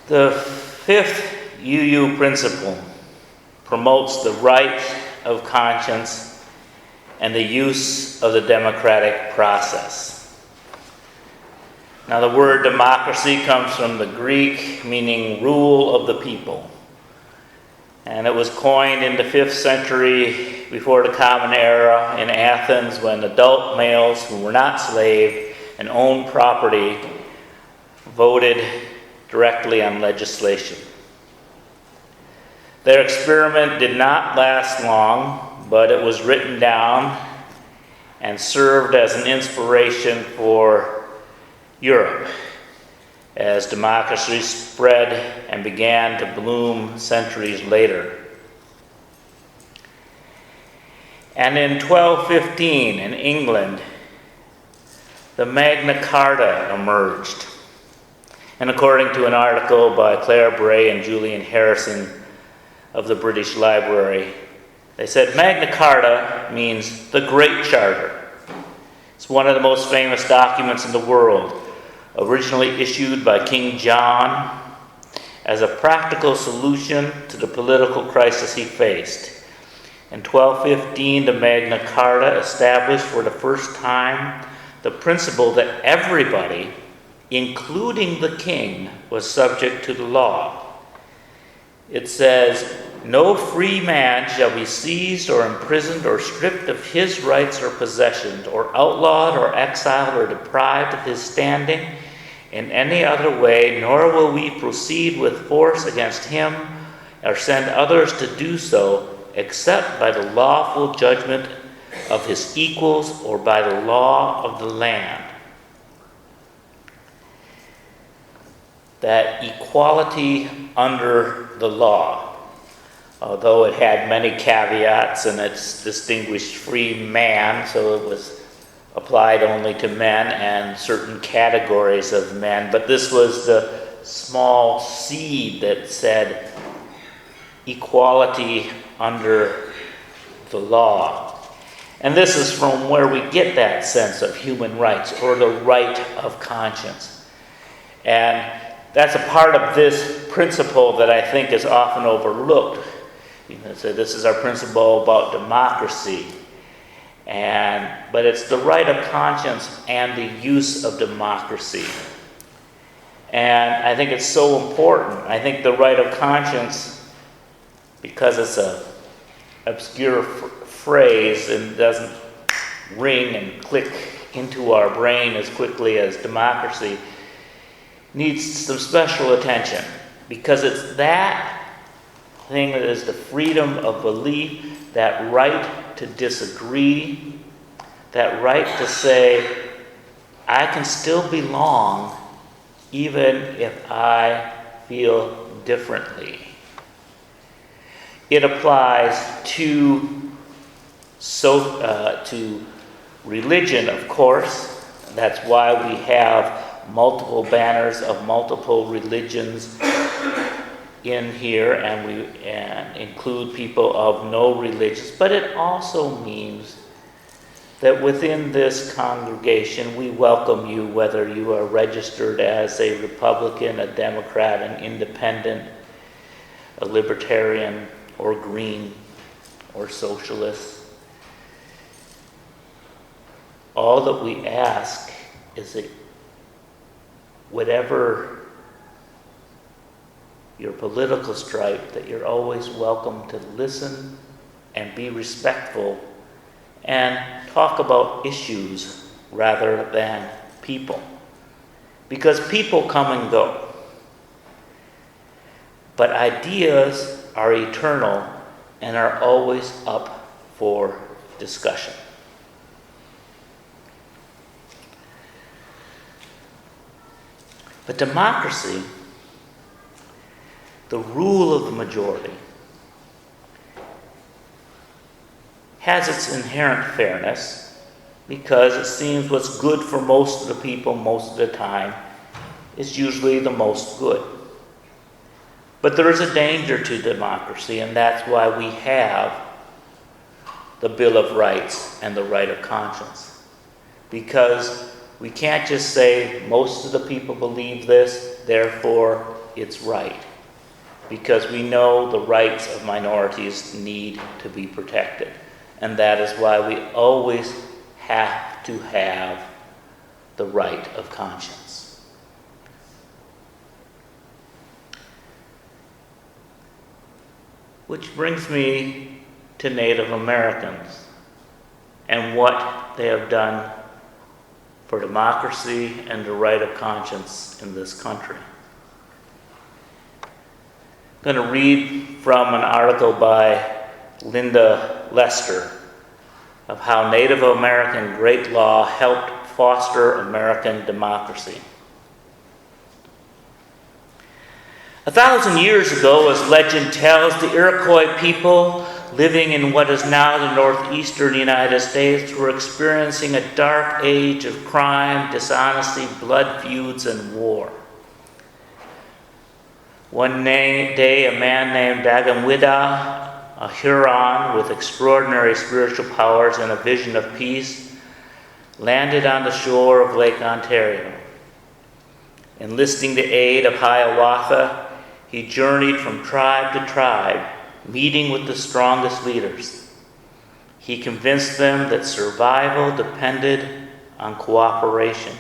The fifth UU principle promotes the right of conscience and the use of the democratic process. Now, the word democracy comes from the Greek meaning rule of the people. And it was coined in the 5th century before the Common Era in Athens when adult males who were not slaves and owned property voted directly on legislation. Their experiment did not last long, but it was written down and served as an inspiration for Europe as democracy spread and began to bloom centuries later. And in 1215 in England, the Magna Carta emerged. And according to an article by Claire Bray and Julian Harrison of the British Library, they said Magna Carta means the Great Charter. It's one of the most famous documents in the world, originally issued by King John as a practical solution to the political crisis he faced. In 1215, the Magna Carta established for the first time the principle that everybody, including the king, was subject to the law. It says, "No free man shall be seized or imprisoned or stripped of his rights or possessions, or outlawed or exiled or deprived of his standing in any other way, nor will we proceed with force against him or send others to do so, except by the lawful judgment of his equals or by the law of the land." That equality under the law, although it had many caveats and it's distinguished free man, so it was applied only to men and certain categories of men, but this was the small seed that said equality under the law. And this is from where we get that sense of human rights or the right of conscience. And that's a part of this principle that I think is often overlooked. You know, so this is our principle about democracy. But it's the right of conscience and the use of democracy. And I think it's so important. I think the right of conscience, because it's an obscure phrase and doesn't ring and click into our brain as quickly as democracy, needs some special attention, because it's that thing that is the freedom of belief, that right to disagree, that right to say, I can still belong even if I feel differently. It applies to religion, of course. That's why we have multiple banners of multiple religions in here, and we include people of no religions. But it also means that within this congregation we welcome you, whether you are registered as a Republican, a Democrat, an Independent, a Libertarian, or Green, or Socialist. All that we ask is that whatever your political stripe, that you're always welcome to listen and be respectful and talk about issues rather than people. Because people come and go. But ideas are eternal and are always up for discussion. But democracy, the rule of the majority, has its inherent fairness because it seems what's good for most of the people most of the time is usually the most good. But there is a danger to democracy, and that's why we have the Bill of Rights and the right of conscience. Because we can't just say most of the people believe this, therefore it's right, because we know the rights of minorities need to be protected. And that is why we always have to have the right of conscience. Which brings me to Native Americans and what they have done for democracy and the right of conscience in this country. I'm going to read from an article by Linda Lester of how Native American great law helped foster American democracy. 1,000 years ago, as legend tells, the Iroquois people living in what is now the northeastern United States were experiencing a dark age of crime, dishonesty, blood feuds, and war. One day, a man named Dagamwida, a Huron with extraordinary spiritual powers and a vision of peace, landed on the shore of Lake Ontario. Enlisting the aid of Hiawatha, he journeyed from tribe to tribe, meeting with the strongest leaders. He convinced them that survival depended on cooperation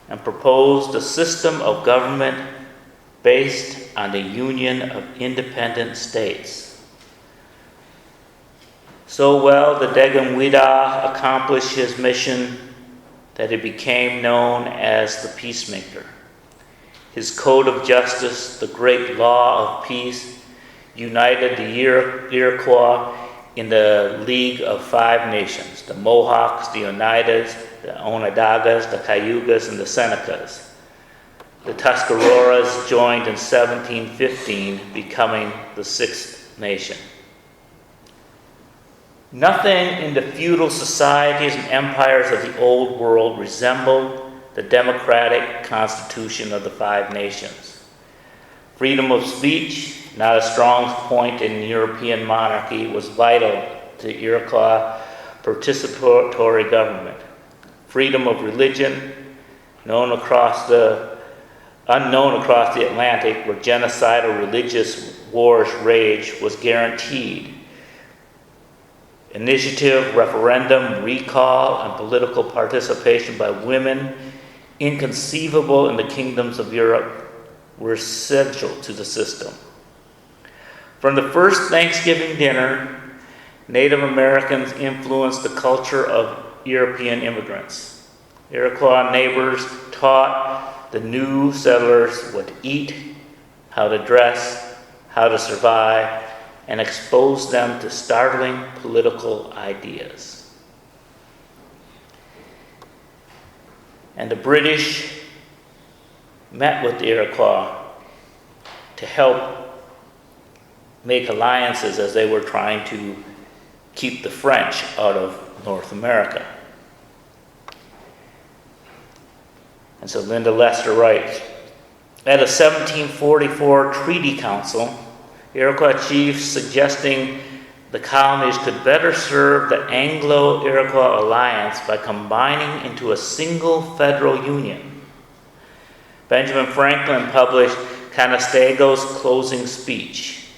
and proposed a system of government based on the union of independent states. So well did Dagamwida accomplish his mission that he became known as the Peacemaker. His code of justice, the great law of peace, united the Iroquois in the League of Five Nations: the Mohawks, the Oneidas, the Onondagas, the Cayugas, and the Senecas. The Tuscaroras joined in 1715, becoming the sixth nation. Nothing in the feudal societies and empires of the Old World resembled the democratic constitution of the Five Nations. Freedom of speech, not a strong point in European monarchy, was vital to Iroquois participatory government. Freedom of religion, unknown across the Atlantic, where genocidal religious wars raged, was guaranteed. Initiative, referendum, recall, and political participation by women, inconceivable in the kingdoms of Europe, were essential to the system. From the first Thanksgiving dinner, Native Americans influenced the culture of European immigrants. Iroquois neighbors taught the new settlers what to eat, how to dress, how to survive, and exposed them to startling political ideas. And the British met with the Iroquois to help make alliances as they were trying to keep the French out of North America. And so Linda Lester writes, at a 1744 treaty council, Iroquois chiefs suggesting the colonies could better serve the Anglo-Iroquois alliance by combining into a single federal union. Benjamin Franklin published Conestoga's closing speech.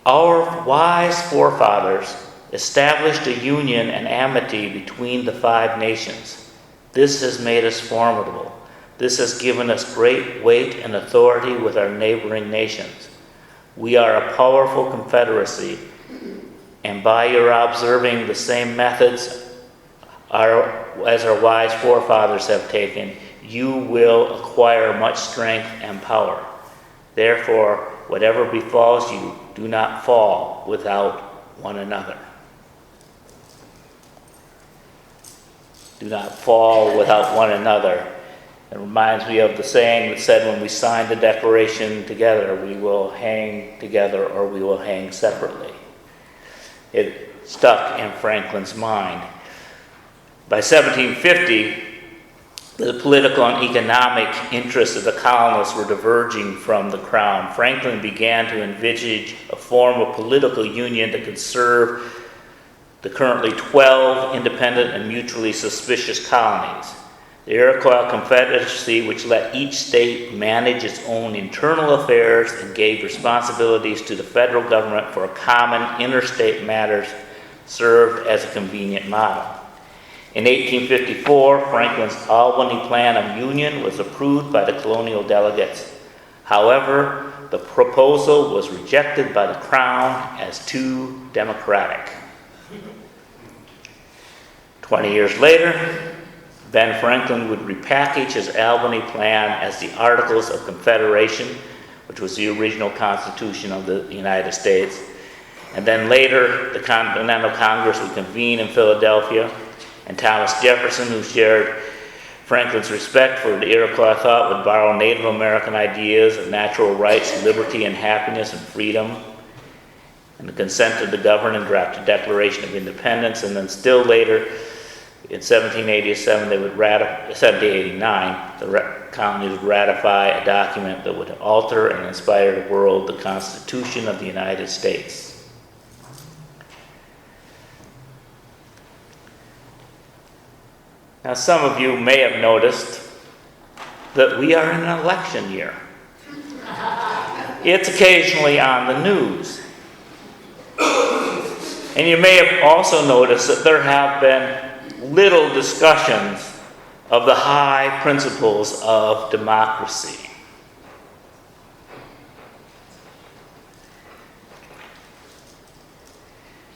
Our wise forefathers established a union and amity between the Five Nations. This has made us formidable. This has given us great weight and authority with our neighboring nations. We are a powerful confederacy, and by your observing the same methods as our wise forefathers have taken, you will acquire much strength and power. Therefore, whatever befalls you, do not fall without one another. Do not fall without one another. It reminds me of the saying that said when we sign the Declaration together, we will hang together or we will hang separately. It stuck in Franklin's mind. By 1750, the political and economic interests of the colonists were diverging from the crown. Franklin began to envisage a form of political union that could serve the currently 12 independent and mutually suspicious colonies. The Iroquois Confederacy, which let each state manage its own internal affairs and gave responsibilities to the federal government for common interstate matters, served as a convenient model. In 1854, Franklin's Albany Plan of Union was approved by the colonial delegates. However, the proposal was rejected by the Crown as too democratic. 20 years later, Ben Franklin would repackage his Albany Plan as the Articles of Confederation, which was the original Constitution of the United States. And then later, the Continental Congress would convene in Philadelphia, and Thomas Jefferson, who shared Franklin's respect for the Iroquois thought, would borrow Native American ideas of natural rights, liberty, and happiness and freedom, and the consent of the governed and draft a Declaration of Independence. And then still later, in 1787, 1789, the colonies would ratify a document that would alter and inspire the world, the Constitution of the United States. Now, some of you may have noticed that we are in an election year. It's occasionally on the news. And you may have also noticed that there have been little discussions of the high principles of democracy.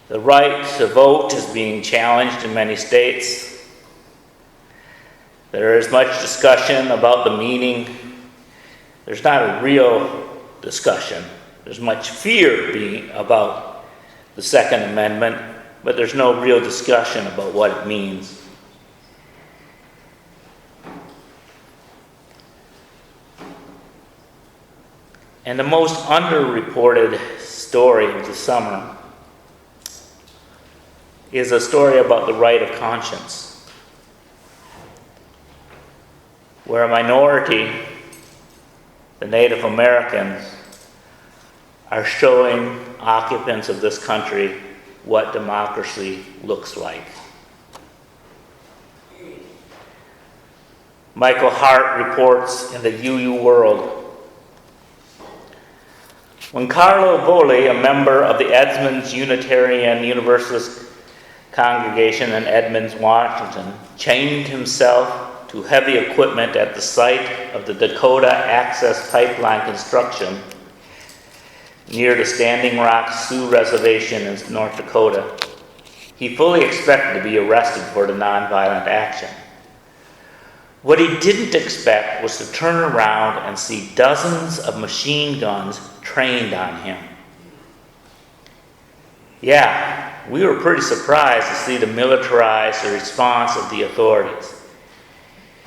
The right to vote is being challenged in many states. There is much discussion about the meaning. There's not a real discussion. There's much fear about the Second Amendment, but there's no real discussion about what it means. And the most underreported story of the summer is a story about the right of conscience, where a minority, the Native Americans, are showing occupants of this country what democracy looks like. Michael Hart reports in the UU World, when Carlo Volli, a member of the Edmonds Unitarian Universalist congregation in Edmonds, Washington, chained himself to heavy equipment at the site of the Dakota Access Pipeline construction near the Standing Rock Sioux Reservation in North Dakota, he fully expected to be arrested for the nonviolent action. What he didn't expect was to turn around and see dozens of machine guns trained on him. Yeah, we were pretty surprised to see the militarized response of the authorities.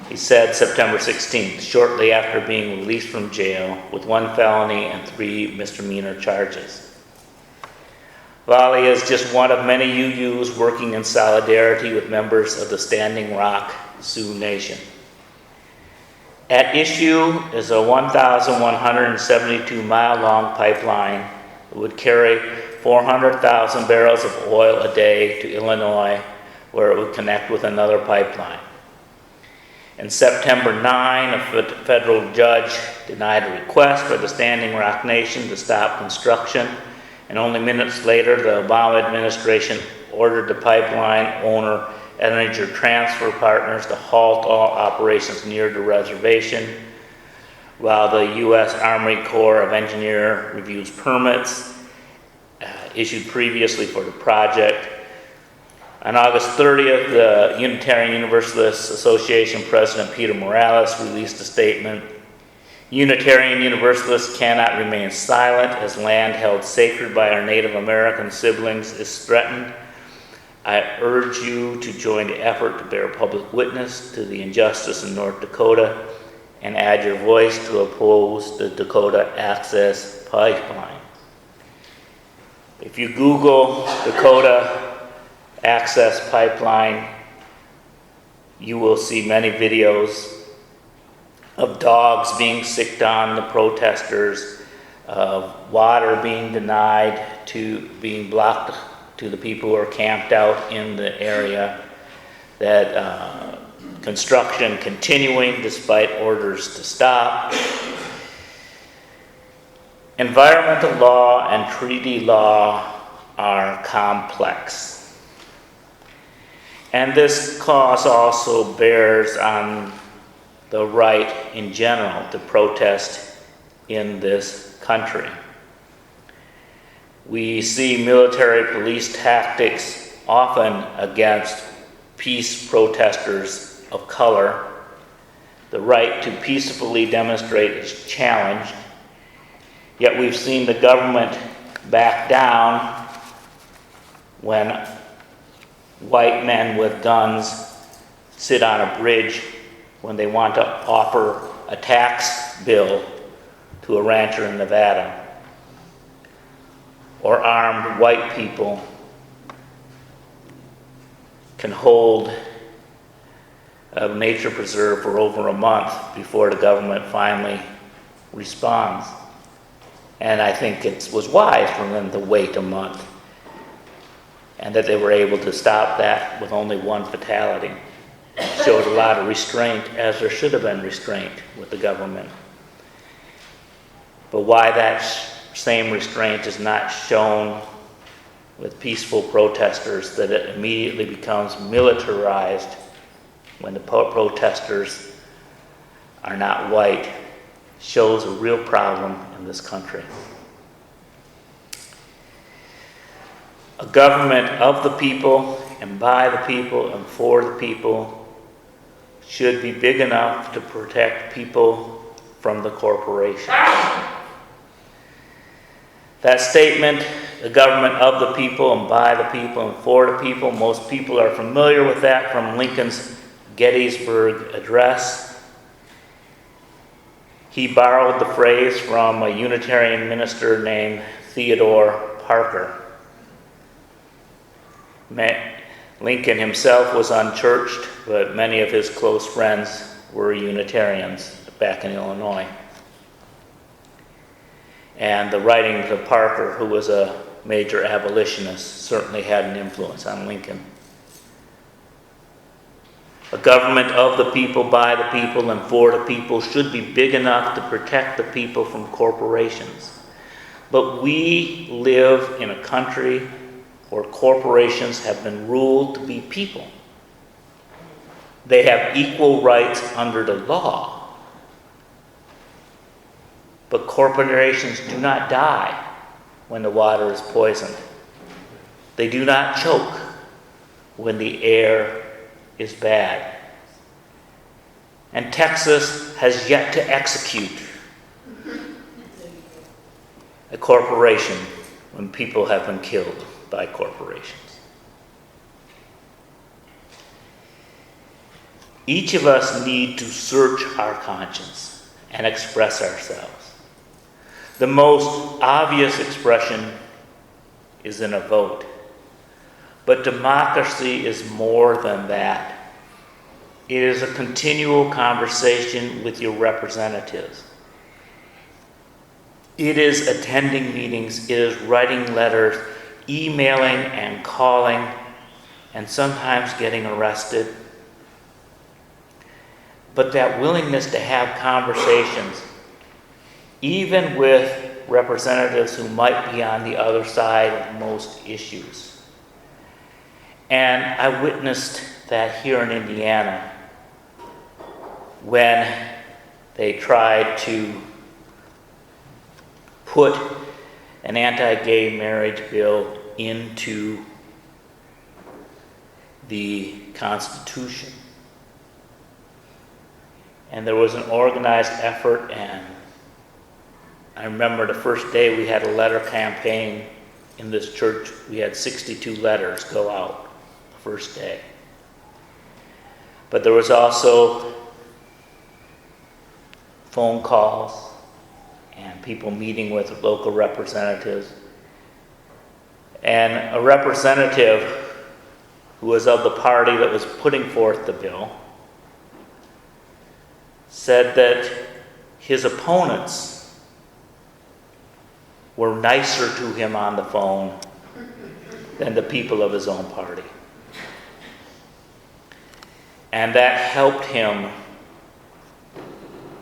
He said September 16th, shortly after being released from jail with 1 felony and 3 misdemeanor charges. Volli is just one of many UUs working in solidarity with members of the Standing Rock Sioux Nation. At issue is a 1,172-mile-long pipeline that would carry 400,000 barrels of oil a day to Illinois, where it would connect with another pipeline. In September 9, a federal judge denied a request for the Standing Rock Nation to stop construction, and only minutes later, the Obama administration ordered the pipeline owner Energy Transfer Partners to halt all operations near the reservation, while the U.S. Army Corps of Engineers reviews permits issued previously for the project. On August 30th, the Unitarian Universalist Association President Peter Morales released a statement. Unitarian Universalists cannot remain silent as land held sacred by our Native American siblings is threatened. I urge you to join the effort to bear public witness to the injustice in North Dakota and add your voice to oppose the Dakota Access Pipeline. If you Google Dakota Access Pipeline, you will see many videos of dogs being sicked on the protesters, of water being denied being blocked to the people who are camped out in the area, that construction continuing despite orders to stop. Environmental law and treaty law are complex. And this cause also bears on the right in general to protest in this country. We see military police tactics often against peace protesters of color. The right to peacefully demonstrate is challenged, yet we've seen the government back down when white men with guns sit on a bridge when they want to offer a tax bill to a rancher in Nevada. Or armed white people can hold a nature preserve for over a month before the government finally responds. And I think it was wise for them to wait a month, and that they were able to stop that with only one fatality. It showed a lot of restraint, as there should have been restraint with the government. But why that same restraint is not shown with peaceful protesters, that it immediately becomes militarized when the protesters are not white, shows a real problem in this country. A government of the people and by the people and for the people should be big enough to protect people from the corporations. That statement, the government of the people and by the people and for the people, most people are familiar with that from Lincoln's Gettysburg Address. He borrowed the phrase from a Unitarian minister named Theodore Parker. Lincoln himself was unchurched, but many of his close friends were Unitarians back in Illinois. And the writings of Parker, who was a major abolitionist, certainly had an influence on Lincoln. A government of the people, by the people, and for the people should be big enough to protect the people from corporations. But we live in a country where corporations have been ruled to be people. They have equal rights under the law. But corporations do not die when the water is poisoned. They do not choke when the air is bad. And Texas has yet to execute a corporation when people have been killed by corporations. Each of us need to search our conscience and express ourselves. The most obvious expression is in a vote. But democracy is more than that. It is a continual conversation with your representatives. It is attending meetings, it is writing letters, emailing and calling, and sometimes getting arrested. But that willingness to have conversations, even with representatives who might be on the other side of most issues. And I witnessed that here in Indiana when they tried to put an anti-gay marriage bill into the Constitution. And there was an organized effort, and I remember the first day we had a letter campaign in this church. We had 62 letters go out the first day. But there was also phone calls and people meeting with local representatives. And a representative who was of the party that was putting forth the bill said that his opponents were nicer to him on the phone than the people of his own party. And that helped him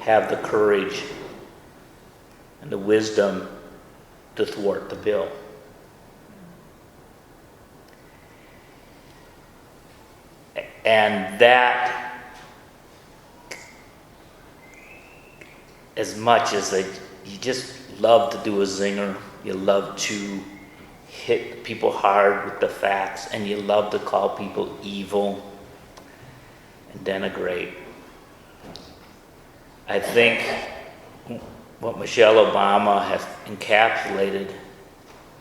have the courage and the wisdom to thwart the bill. And that, as much as you just love to do a zinger, you love to hit people hard with the facts, and you love to call people evil and denigrate. I think what Michelle Obama has encapsulated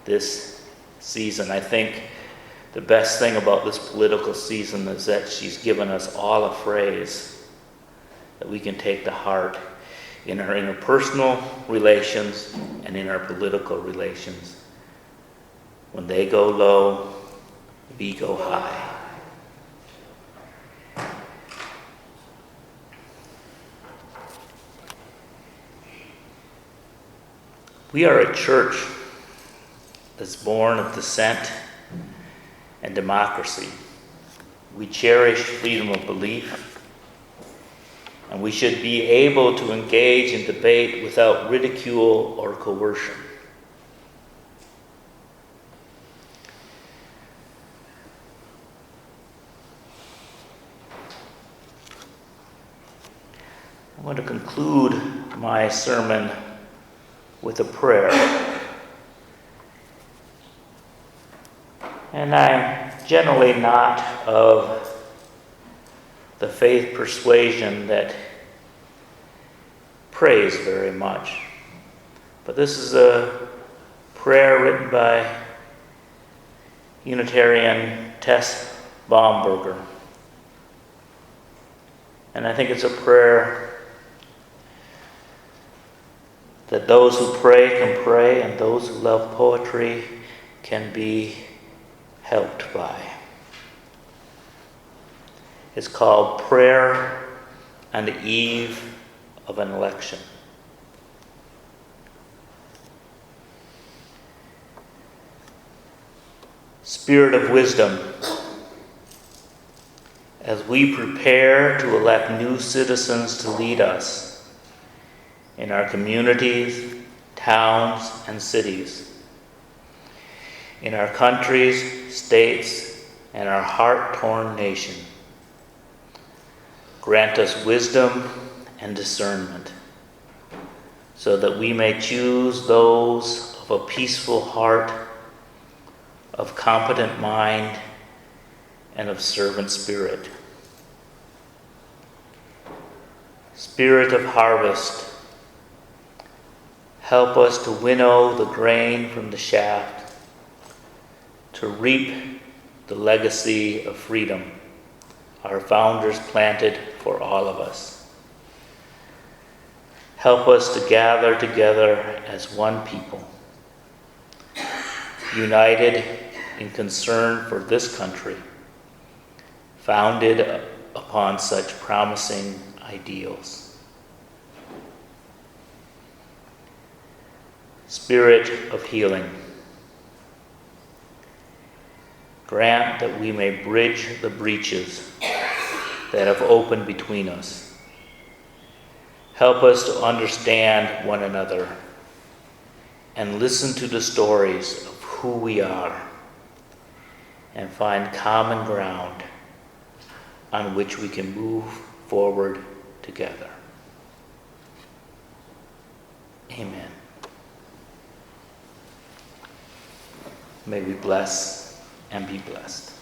this season, I think the best thing about this political season is that she's given us all a phrase that we can take to heart in our interpersonal relations and in our political relations. When they go low, we go high. We are a church that's born of dissent and democracy. We cherish freedom of belief, and we should be able to engage in debate without ridicule or coercion. I want to conclude my sermon with a prayer. And I'm generally not of the faith persuasion that prays very much. But this is a prayer written by Unitarian Tess Baumberger. And I think it's a prayer that those who pray can pray, and those who love poetry can be helped by. It's called Prayer on the Eve of an Election. Spirit of wisdom, as we prepare to elect new citizens to lead us in our communities, towns, and cities, in our countries, states, and our heart-torn nation, grant us wisdom and discernment so that we may choose those of a peaceful heart, of competent mind, and of servant spirit. Spirit of harvest, help us to winnow the grain from the shaft, to reap the legacy of freedom our founders planted for all of us. Help us to gather together as one people, united in concern for this country, founded upon such promising ideals. Spirit of healing, grant that we may bridge the breaches that have opened between us. Help us to understand one another and listen to the stories of who we are and find common ground on which we can move forward together. Amen. May we bless and be blessed.